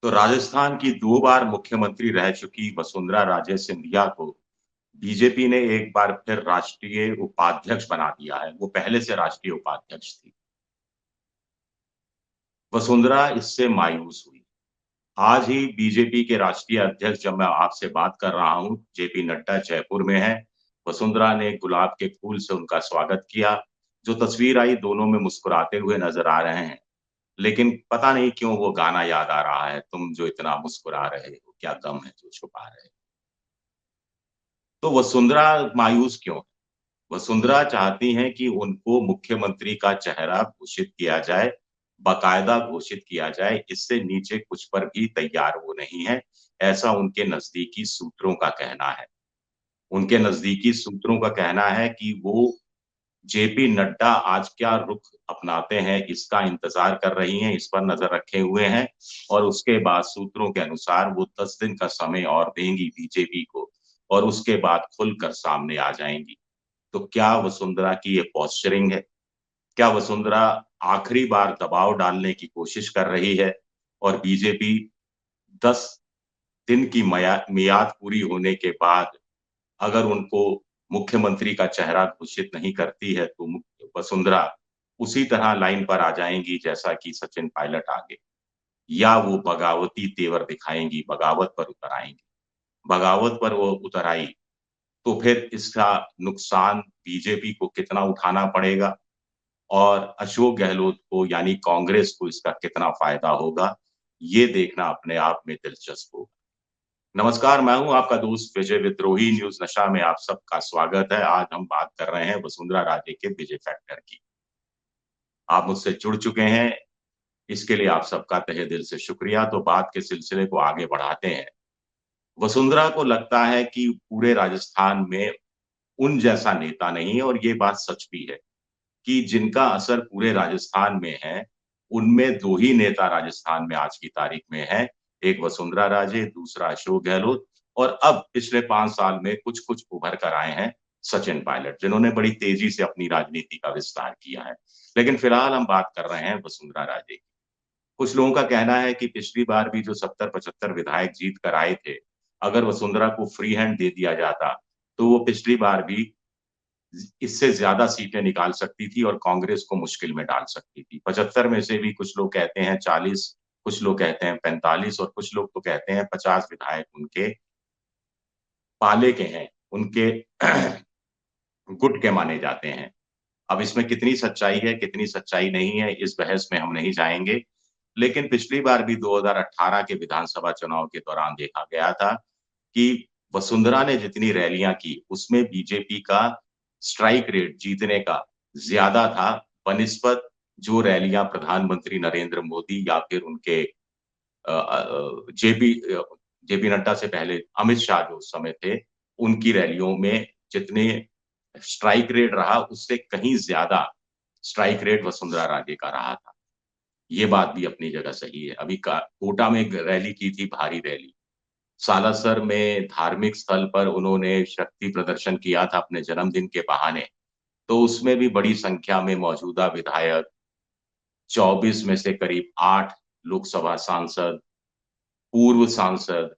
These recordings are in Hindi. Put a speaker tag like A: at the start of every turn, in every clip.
A: तो राजस्थान की 2 बार मुख्यमंत्री रह चुकी वसुंधरा राजे सिंधिया को बीजेपी ने एक बार फिर राष्ट्रीय उपाध्यक्ष बना दिया है। वो पहले से राष्ट्रीय उपाध्यक्ष थी। वसुंधरा इससे मायूस हुई। आज ही बीजेपी के राष्ट्रीय अध्यक्ष जब मैं आपसे बात कर रहा हूँ, जेपी नड्डा जयपुर में हैं। वसुंधरा ने गुलाब के फूल से उनका स्वागत किया। जो तस्वीर आई दोनों में मुस्कुराते हुए नज़र आ रहे हैं। लेकिन पता नहीं क्यों वो गाना याद आ रहा है, तुम जो इतना मुस्कुरा रहे हो, क्या गम है जो छुपा रहे हो। तो वसुंधरा मायूस क्यों है? वसुंधरा चाहती हैं कि उनको मुख्यमंत्री का चेहरा घोषित किया जाए, बाकायदा घोषित किया जाए, इससे नीचे कुछ पर भी तैयार वो नहीं है, ऐसा उनके नज़दीकी सूत्रों का कहना है। उनके नज़दीकी सूत्रों का कहना है कि वो जेपी नड्डा आज क्या रुख अपनाते हैं, इसका इंतज़ार कर रही हैं, इस पर नज़र रखे हुए हैं और उसके बाद सूत्रों के अनुसार वो 10 दिन का समय और देंगी बीजेपी को और उसके बाद खुलकर सामने आ जाएँगी। तो क्या वसुंधरा की ये पोस्चरिंग है? क्या वसुंधरा आखिरी बार दबाव डालने की कोशिश कर रही है और बीजेपी 10 दिन की मियाद पूरी होने के बाद अगर उनको मुख्यमंत्री का चेहरा घोषित नहीं करती है, तो वसुंधरा उसी तरह लाइन पर आ जाएँगी जैसा कि सचिन पायलट आगे या वो बगावती तेवर दिखाएँगी, बगावत पर उतर आएँगी। बगावत पर वो उतर आई, तो फिर इसका नुकसान बीजेपी को कितना उठाना पड़ेगा और अशोक गहलोत को यानी कांग्रेस को इसका कितना फ़ायदा होगा, ये देखना अपने आप में दिलचस्प होगा। नमस्कार, मैं हूँ आपका दोस्त विजय विद्रोही, न्यूज़ नशा में आप सबका स्वागत है। आज हम बात कर रहे हैं वसुंधरा राजे के विजय फैक्टर की। आप मुझसे जुड़ चुके हैं, इसके लिए आप सबका तहे दिल से शुक्रिया। तो बात के सिलसिले को आगे बढ़ाते हैं। वसुंधरा को लगता है कि पूरे राजस्थान में उन जैसा नेता नहीं है और ये बात सच भी है। कि जिनका असर पूरे राजस्थान में है, उनमें 2 ही नेता राजस्थान में आज की तारीख में हैं। एक वसुंधरा राजे, दूसरा अशोक गहलोत और अब पिछले 5 साल में कुछ-कुछ उभर कर आए हैं सचिन पायलट, जिन्होंने बड़ी तेज़ी से अपनी राजनीति का विस्तार किया है। लेकिन फिलहाल हम बात कर रहे हैं वसुंधरा राजे की। कुछ लोगों का कहना है कि पिछली बार भी जो 70-75 विधायक जीत कर आए थे, अगर वसुंधरा को फ्री हैंड दे दिया जाता, तो वो पिछली बार भी इससे ज़्यादा सीटें निकाल सकती थी और कांग्रेस को मुश्किल में डाल सकती थी। 75 में से भी कुछ लोग कहते हैं 40, कुछ लोग कहते हैं 45 और कुछ लोग तो कहते हैं 50 विधायक उनके पाले के हैं, उनके गुट के माने जाते हैं। अब इसमें कितनी सच्चाई है, कितनी सच्चाई नहीं है, इस बहस में हम नहीं जाएँगे। लेकिन पिछली बार भी 2018 के विधानसभा चुनाव के दौरान देखा गया था कि वसुंधरा ने जितनी रैलियाँ की, उसमें बीजेपी का स्ट्राइक रेट जीतने का ज़्यादा था बनिस्बत जो रैलियाँ प्रधानमंत्री नरेंद्र मोदी या फिर उनके जेपी नड्डा से पहले अमित शाह जो उस समय थे, उनकी रैलियों में जितने स्ट्राइक रेट रहा, उससे कहीं ज़्यादा स्ट्राइक रेट वसुंधरा राजे का रहा था। ये बात भी अपनी जगह सही है। अभी का कोटा में एक रैली की थी, भारी रैली। सालासर में धार्मिक स्थल पर उन्होंने शक्ति प्रदर्शन किया था अपने जन्मदिन के बहाने। तो उसमें भी बड़ी संख्या में मौजूदा विधायक, 24 में से करीब 8 लोकसभा सांसद, पूर्व सांसद,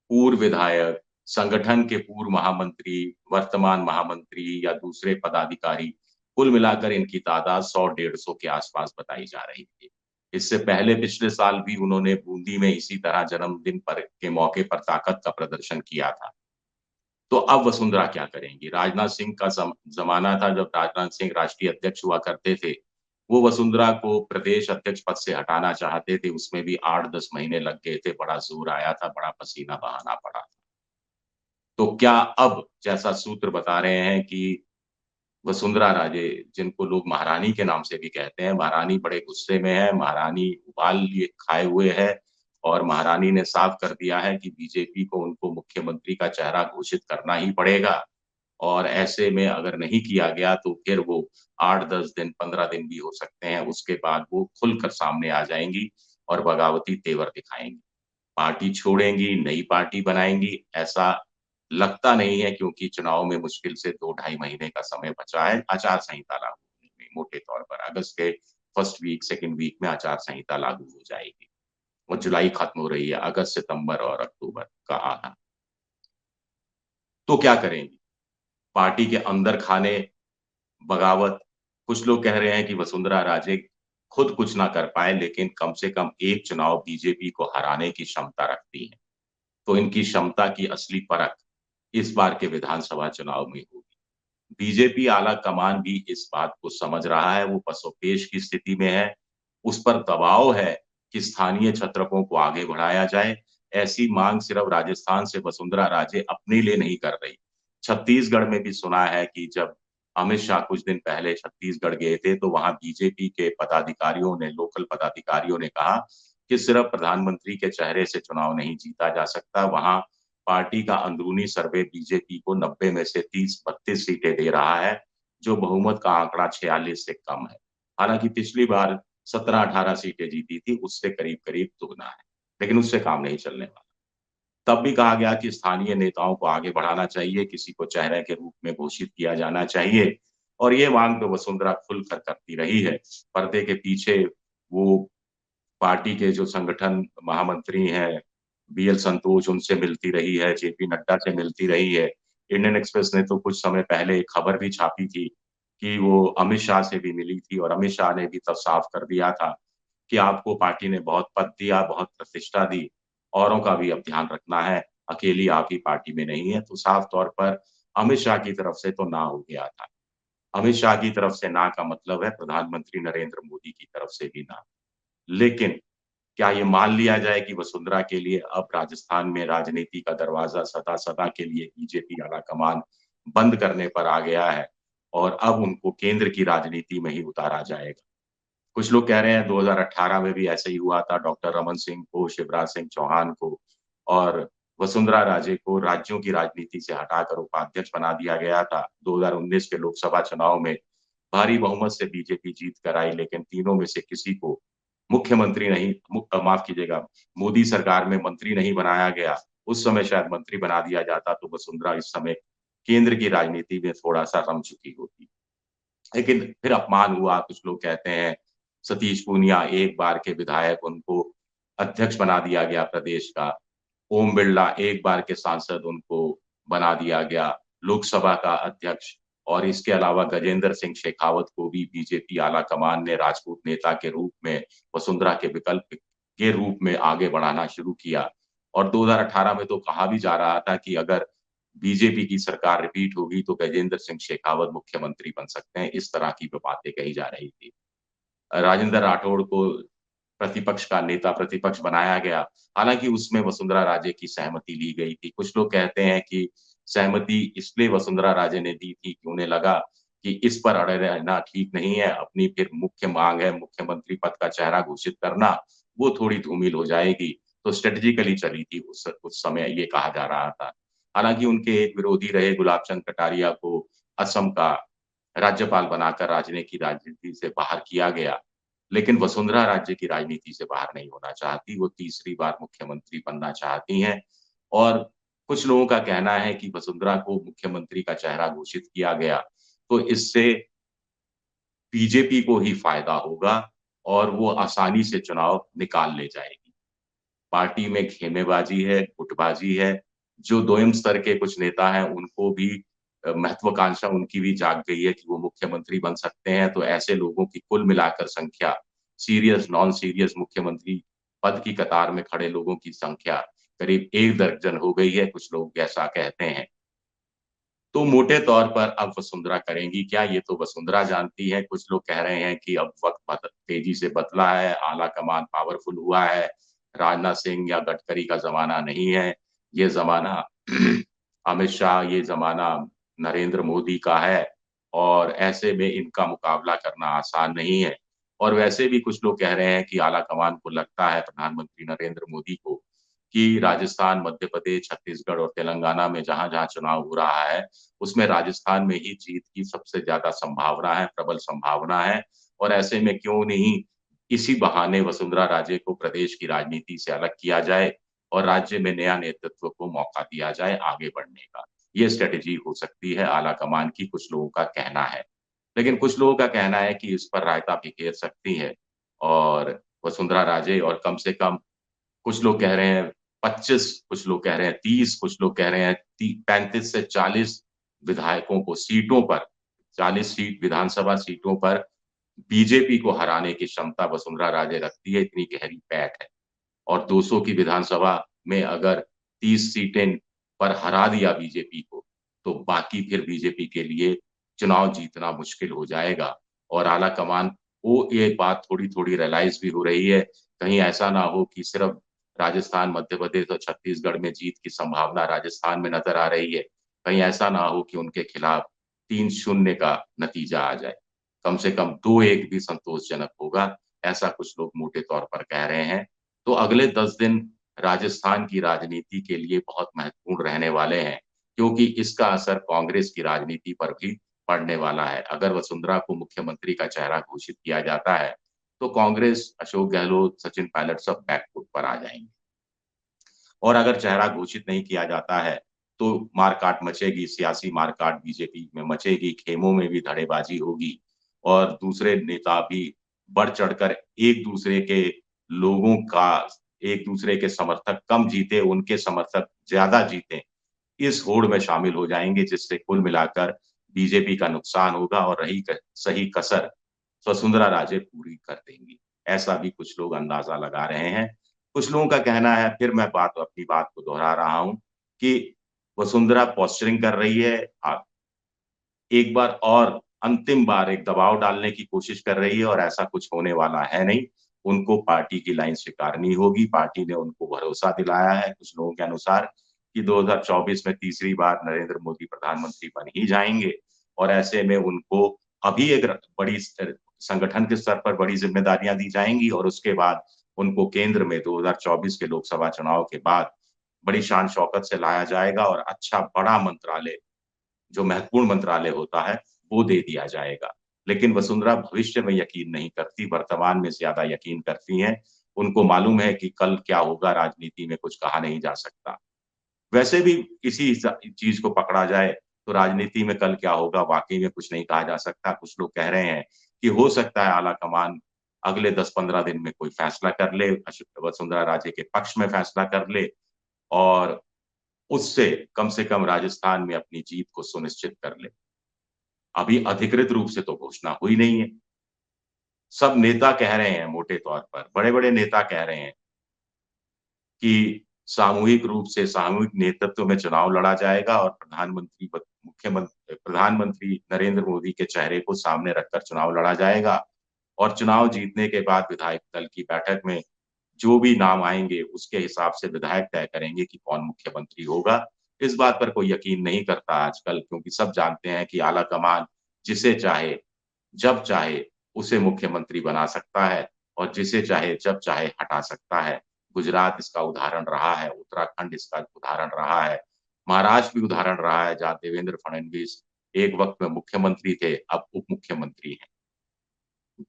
A: पूर्व विधायक, संगठन के पूर्व महामंत्री, वर्तमान महामंत्री या दूसरे पदाधिकारी, कुल मिलाकर इनकी तादाद 100 डेढ़ 100 के आस-पास बताई जा रही थी। इससे पहले पिछले साल भी उन्होंने बूंदी में इसी तरह जन्मदिन पर के मौके पर ताकत का प्रदर्शन किया था। तो अब वसुंधरा क्या करेंगी? राजनाथ सिंह का ज़माना था जब राजनाथ सिंह राष्ट्रीय अध्यक्ष हुआ करते थे। वो वसुंधरा को प्रदेश अध्यक्ष पद से हटाना चाहते थे, उसमें भी 8-10 महीने लग गए थे, बड़ा ज़ोर आया था, बड़ा पसीना बहाना पड़ा। तो क्या अब जैसा सूत्र बता रहे हैं कि वसुंधरा राजे, जिनको लोग महारानी के नाम से भी कहते हैं, महारानी बड़े गुस्से में है, महारानी उबाल लिए खाए हुए है और महारानी ने साफ कर दिया है कि बीजेपी को उनको मुख्यमंत्री का चेहरा घोषित करना ही पड़ेगा और ऐसे में अगर नहीं किया गया तो फिर वो 8-10 दिन, 15 दिन भी हो सकते हैं, उसके बाद वो खुलकर सामने आ जाएँगी और बगावती तेवर दिखाएँगी। पार्टी छोड़ेंगी, नई पार्टी बनाएँगी, ऐसा लगता नहीं है क्योंकि चुनाव में मुश्किल से 2 ढाई महीने का समय बचा है, आचार संहिता लागू होने में मोटे तौर पर अगस्त के फर्स्ट वीक, सेकंड वीक में आचार संहिता लागू हो जाएगी। और जुलाई खत्म हो रही है, अगस्त, सितंबर और अक्टूबर का आधा। तो क्या करेंगी? पार्टी के अंदर खाने, बगावत। कुछ लोग कह रहे हैं कि वसुंधरा राजे खुद कुछ ना कर पाए, लेकिन कम से कम एक चुनाव बीजेपी को हराने की क्षमता रखती हैं। तो इनकी क्षमता की असली परख इस बार के विधानसभा चुनाव में होगी। बीजेपी आला कमान भी इस बात को समझ रहा है, वो पसोपेश की स्थिति में है। उस पर दबाव है कि स्थानीय छत्रपों को आगे बढ़ाया जाए। ऐसी मांग सिर्फ राजस्थान से वसुंधरा राजे अपने लिए नहीं कर रही। छत्तीसगढ़ में भी सुना है कि जब अमित शाह कुछ दिन पहले छत्तीसगढ़ गए थे, तो वहां बीजेपी के पदाधिकारियों ने, लोकल पदाधिकारियों ने कहा कि सिर्फ प्रधानमंत्री के चेहरे से चुनाव नहीं जीता जा सकता। वहां पार्टी का अंदरूनी सर्वे बीजेपी को 90 में से 30-32 सीटें दे रहा है, जो बहुमत का आंकड़ा 46 से कम है। हालांकि पिछली बार 17-18 सीटें जीती थी, उससे करीब-करीब दुगना है, लेकिन उससे काम नहीं चलने वाला। तब भी कहा गया कि स्थानीय नेताओं को आगे बढ़ाना चाहिए, किसी को चेहरे के रूप में घोषित किया जाना चाहिए, और ये मांग तो वसुंधरा खुलकर करती रही है। पर्दे के पीछे वो पार्टी के जो संगठन महामंत्री हैं, बीएल संतोष, उनसे मिलती रही है, जेपी नड्डा से मिलती रही है। इंडियन एक्सप्रेस ने तो कुछ समय पहले एक खबर भी छापी थी कि वो अमित शाह से भी मिली थी, और अमित शाह ने भी तब साफ कर दिया था कि आपको पार्टी ने बहुत पद दिया, बहुत प्रतिष्ठा दी, औरों का भी अब ध्यान रखना है, अकेली आप ही पार्टी में नहीं है। तो साफ तौर पर अमित शाह की तरफ से तो ना हो गया था। अमित शाह की तरफ से ना का मतलब है प्रधानमंत्री नरेंद्र मोदी की तरफ से भी ना। लेकिन क्या ये मान लिया जाए कि वसुंधरा के लिए अब राजस्थान में राजनीति का दरवाजा सदा-सदा के लिए बीजेपी आलाकमान बंद करने पर आ गया है, और अब उनको केंद्र की राजनीति में ही उतारा जाएगा? कुछ लोग कह रहे हैं 2018 में भी ऐसे ही हुआ था, डॉक्टर रमन सिंह को, शिवराज सिंह चौहान को और वसुंधरा राजे को राज्यों की राजनीति से हटाकर उपाध्यक्ष बना दिया गया था। 2019 के लोकसभा चुनाव में भारी बहुमत से बीजेपी जीत कर आई, लेकिन तीनों में से किसी को मुख्यमंत्री नहीं, माफ कीजिएगा, मोदी सरकार में मंत्री नहीं बनाया गया। उस समय शायद मंत्री बना दिया जाता तो वसुंधरा इस समय केंद्र की राजनीति में थोड़ा-सा रम चुकी होती। लेकिन फिर अपमान हुआ, कुछ लोग कहते हैं सतीश पूनिया एक बार के विधायक, उनको अध्यक्ष बना दिया गया प्रदेश का। ओम बिड़ला एक बार के सांसद, उनको बना दिया गया लोकसभा का अध्यक्ष। और इसके अलावा गजेंद्र सिंह शेखावत को भी बीजेपी आला कमान ने राजपूत नेता के रूप में, वसुंधरा के विकल्प के रूप में आगे बढ़ाना शुरू किया। और 2018 में तो कहा भी जा रहा था कि अगर बीजेपी की सरकार रिपीट होगी तो गजेंद्र सिंह शेखावत मुख्यमंत्री बन सकते हैं, इस तरह की बातें कही जा रही थी। राजेंद्र राठौड़ को प्रतिपक्ष का नेता प्रतिपक्ष बनाया गया। हालाँकि उसमें वसुंधरा राजे की सहमति ली गई थी। कुछ लोग कहते हैं कि सहमति इसलिए वसुंधरा राजे ने दी थी कि उन्हें लगा कि इस पर अड़े रहना ठीक नहीं है, अपनी फिर मुख्य माँग है मुख्यमंत्री पद का चेहरा घोषित करना, वो थोड़ी धूमिल हो जाएगी। तो स्ट्रैटेजिकली चली थी उस समय, ये कहा जा रहा था। हालाँकि उनके एक विरोधी रहे गुलाब चंद कटारिया को असम का राज्यपाल बनाकर राजनीति से बाहर किया गया। लेकिन वसुंधरा राज्य की राजनीति से बाहर नहीं होना चाहती, वो तीसरी बार मुख्यमंत्री बनना चाहती हैं। और कुछ लोगों का कहना है कि वसुंधरा को मुख्यमंत्री का चेहरा घोषित किया गया, तो इससे बीजेपी को ही फ़ायदा होगा और वो आसानी से चुनाव निकाल ले जाएगी। पार्टी में खेमेबाजी है, गुटबाजी है, जो दोयम स्तर के कुछ नेता हैं, उनको भी महत्वाकांक्षा उनकी भी जाग गई है कि वो मुख्यमंत्री बन सकते हैं, तो ऐसे लोगों की कुल मिलाकर संख्या, सीरियस, नॉन सीरियस मुख्यमंत्री पद की कतार में खड़े लोगों की संख्या करीब 1 दर्जन हो गई है, कुछ लोग ऐसा कहते हैं। तो मोटे तौर पर अब वसुंधरा करेंगी क्या? ये तो वसुंधरा जानती है। कुछ लोग कह रहे हैं कि अब वक़्त बद तेज़ी से बदला है, आला कमान पावरफुल हुआ है, राजनाथ सिंह या गडकरी का ज़माना नहीं है। ये ज़माना अमित शाह, ये ज़माना नरेंद्र मोदी का है, और ऐसे में इनका मुकाबला करना आसान नहीं है। और वैसे भी कुछ लोग कह रहे हैं कि आला कमान को लगता है, प्रधानमंत्री नरेंद्र मोदी को, कि राजस्थान, मध्य प्रदेश, छत्तीसगढ़ और तेलंगाना में जहाँ-जहाँ चुनाव हो रहा है, उसमें राजस्थान में ही जीत की सबसे ज़्यादा संभावना है, प्रबल संभावना है। और ऐसे में क्यों नहीं इसी बहाने वसुंधरा राजे को प्रदेश की राजनीति से अलग किया जाए और राज्य में नया नेतृत्व को मौका दिया जाए आगे बढ़ने का। ये स्ट्रैटेजी हो सकती है आला-कमान की, कुछ लोगों का कहना है। लेकिन कुछ लोगों का कहना है कि इस पर रायता बिखेर सकती है और वसुंधरा राजे, और कम से कम कुछ लोग कह रहे हैं 25, कुछ लोग कह रहे हैं 30, कुछ लोग कह रहे हैं 35 से 40 विधायकों को सीटों पर, 40 सीट विधानसभा सीटों पर बीजेपी को हराने की क्षमता वसुंधरा राजे रखती है, इतनी गहरी पैठ है। और 200 की विधानसभा में अगर 30 सीटें पर हरा दिया बीजेपी को, तो बाकी फिर बीजेपी के लिए चुनाव जीतना मुश्किल हो जाएगा। और आला कमान को ये बात थोड़ी-थोड़ी रियलाइज़ भी हो रही है, कहीं ऐसा ना हो कि सिर्फ राजस्थान, मध्य प्रदेश और छत्तीसगढ़ में जीत की संभावना राजस्थान में नज़र आ रही है। कहीं ऐसा ना हो कि उनके खिलाफ 3-0 का नतीजा आ जाए। कम से कम 2-1 भी संतोषजनक होगा, ऐसा कुछ लोग मोटे तौर पर कह रहे हैं। तो अगले 10 दिन राजस्थान की राजनीति के लिए बहुत महत्वपूर्ण रहने वाले हैं, क्योंकि इसका असर कांग्रेस की राजनीति पर भी पड़ने वाला है। अगर वसुंधरा को मुख्यमंत्री का चेहरा घोषित किया जाता है, तो कांग्रेस, अशोक गहलोत, सचिन पायलट सब बैकफुट पर आ जाएँगे। और अगर चेहरा घोषित नहीं किया जाता है, तो मार-काट मचेगी, सियासी मार-काट बीजेपी में मचेगी, खेमों में भी धड़ेबाजी होगी और दूसरे नेता भी बढ़-चढ़कर एक-दूसरे के लोगों का, एक-दूसरे के समर्थक कम जीते, उनके समर्थक ज़्यादा जीतें, इस होड़ में शामिल हो जाएँगे, जिससे कुल मिलाकर बीजेपी का नुकसान होगा और रही क सही कसर वसुंधरा राजे पूरी कर देंगी। ऐसा भी कुछ लोग अंदाज़ा लगा रहे हैं। कुछ लोगों का कहना है, फिर मैं अपनी बात को दोहरा रहा हूँ कि वसुंधरा पोस्चरिंग कर रही है, एक बार और अंतिम बार एक दबाव डालने की कोशिश कर रही है और ऐसा कुछ होने वाला है नहीं। उनको पार्टी की लाइन स्वीकारनी होगी, पार्टी ने उनको भरोसा दिलाया है कुछ लोगों के अनुसार कि 2024 में तीसरी बार नरेंद्र मोदी प्रधानमंत्री बन ही जाएँगे और ऐसे में उनको अभी एक बड़ी संगठन के स्तर पर बड़ी ज़िम्मेदारियाँ दी जाएँगी और उसके बाद उनको केंद्र में 2024 के लोकसभा चुनाव के बाद बड़ी शान-शौकत से लाया जाएगा और अच्छा बड़ा मंत्रालय, जो महत्वपूर्ण मंत्रालय होता है, वो दे दिया जाएगा। लेकिन वसुंधरा भविष्य में यकीन नहीं करती, वर्तमान में ज़्यादा यकीन करती हैं। उनको मालूम है कि कल क्या होगा, राजनीति में कुछ कहा नहीं जा सकता। वैसे भी किसी चीज़ को पकड़ा जाए, तो राजनीति में कल क्या होगा, वाक़ई में कुछ नहीं कहा जा सकता। कुछ लोग कह रहे हैं कि हो सकता है आला-कमान अगले 10-15 दिन में कोई फैसला कर ले, वसुंधरा राजे के पक्ष में फैसला कर ले और उससे कम से कम राजस्थान में अपनी जीत को सुनिश्चित कर ले। अभी अधिकृत रूप से तो घोषणा हुई नहीं है। सब नेता कह रहे हैं मोटे तौर पर, बड़े-बड़े नेता कह रहे हैं कि सामूहिक रूप से सामूहिक नेतृत्व में चुनाव लड़ा जाएगा और प्रधानमंत्री नरेंद्र मोदी के चेहरे को सामने रखकर चुनाव लड़ा जाएगा और चुनाव जीतने के बाद विधायक दल की बैठक में जो भी नाम आएँगे, उसके हिसाब से विधायक तय करेंगे कि कौन मुख्यमंत्री होगा। इस बात पर कोई यकीन नहीं करता आजकल, क्योंकि सब जानते हैं कि आला-कमान जिसे चाहे, जब चाहे उसे मुख्यमंत्री बना सकता है और जिसे चाहे, जब चाहे हटा सकता है। गुजरात इसका उदाहरण रहा है, उत्तराखंड इसका उदाहरण रहा है, महाराष्ट्र भी उदाहरण रहा है, जहाँ देवेंद्र फडणवीस एक वक़्त में मुख्यमंत्री थे, अब उप मुख्यमंत्री हैं।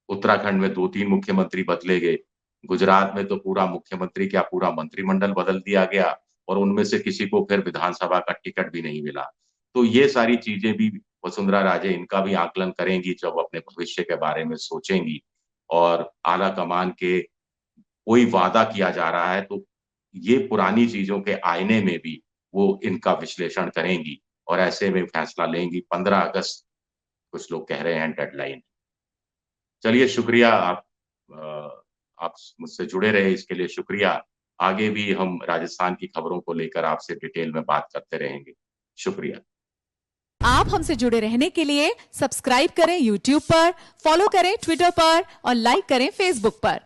A: उत्तराखंड में 2-3 मुख्यमंत्री बदले गए। गुजरात में तो पूरा मुख्यमंत्री क्या, पूरा मंत्रिमंडल बदल दिया गया और उनमें से किसी को फिर विधानसभा का टिकट भी नहीं मिला। तो ये सारी चीज़ें भी वसुंधरा राजे इनका भी आकलन करेंगी जब अपने भविष्य के बारे में सोचेंगी और आला कमान के कोई वादा किया जा रहा है, तो ये पुरानी चीज़ों के आईने में भी वो इनका विश्लेषण करेंगी और ऐसे में फैसला लेंगी। 15 अगस्त कुछ लोग कह रहे हैं डेडलाइन। चलिए शुक्रिया, आप मुझसे जुड़े रहे इसके लिए शुक्रिया। आगे भी हम राजस्थान की खबरों को लेकर आपसे डिटेल में बात करते रहेंगे। शुक्रिया।
B: आप हमसे जुड़े रहने के लिए सब्सक्राइब करें YouTube पर, फॉलो करें Twitter पर और लाइक करें Facebook पर।